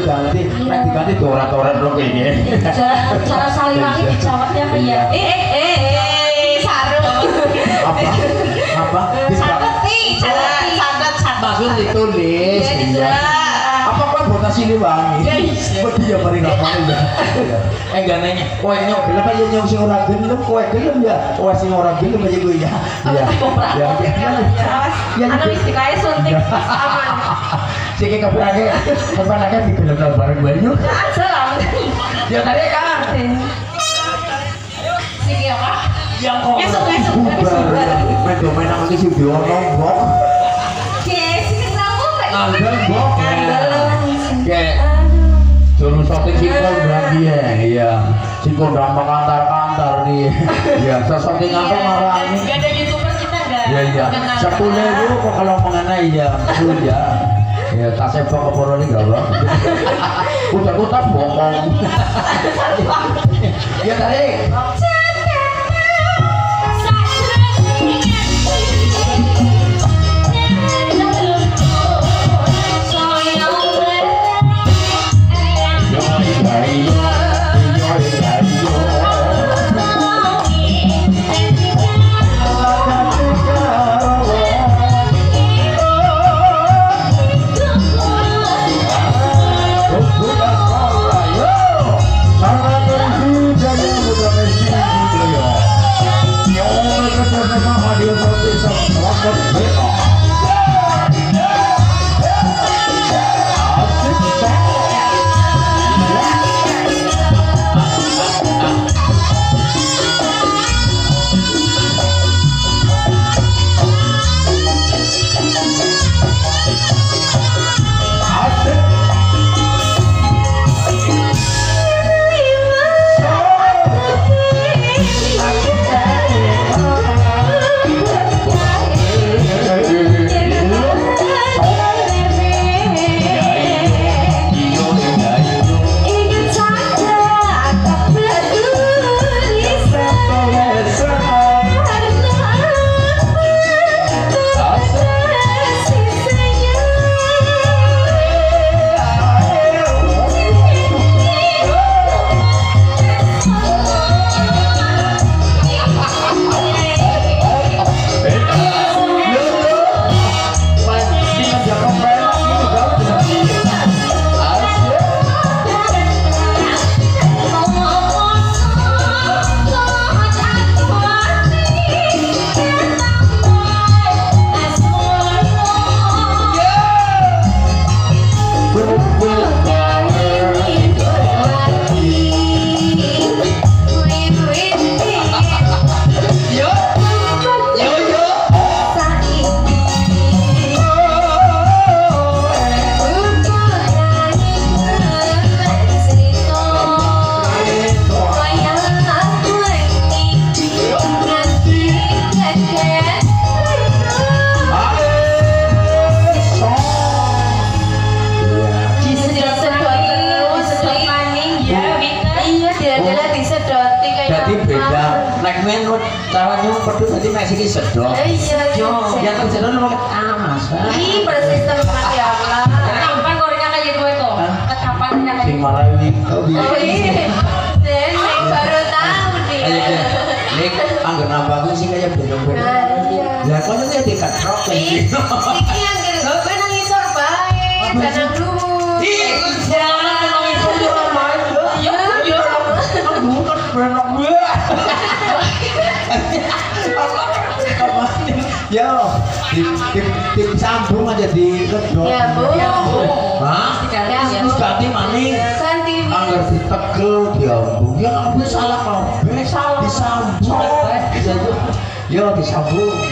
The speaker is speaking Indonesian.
ganti, nek diganti dorat-dorat lho kene. Cara saliwangi dijawabnya kayak sarung. Apa? Santet. Maksud ditulis. Apa kok botas Siliwangi? Kok dia paling gampang ya. Enggak nanya. Kowe nyok gelem aja nyok sing ora gelem, kowe gelem ya. Kowe sing ora gelem aja gue ya. Ya. Ya ana wis dikae suntik aman. Sing kepanake digelem bareng banyu. Salam. Ya tadi kan. Sing apa? Yang kok. Esok. Main nama si Biono bok. Andel bok. Kayak juru shopping sikon berarti ya. Iya. Sikon gampang antar nih. Ya, shopping apa marahnya? Enggak ada YouTuber kita enggak. Iya. 10.000 kok kalau mengenai ya. Ya. Ya, tak sebok ke poro ini enggak, Bang. Udah bohong. Ya tadi. Cara nyung pedus tadi masih di sedot. Iya. Yang tersedot lu amas. Ih, bersistem ya Allah. Kapan gorengnya kayak gue tuh? Kapan kayak Sing marawi. Oh iya. Dan baru tahu dia. Nek anggar nambah sing kayak belum-belum. Lah kok nyung dikatrok iki. Iki yang gue nangis bae, tenang dulu. Jangan nangis dulu main. Ya. Aku kan berenang gue. Yo, di sambung aja di kedok. Ya, Bu. Hah? Terus ganti maning. Ganti. Angger ditegel diambung. Ya ampun salah kabeh. Disambung. Yo disambung.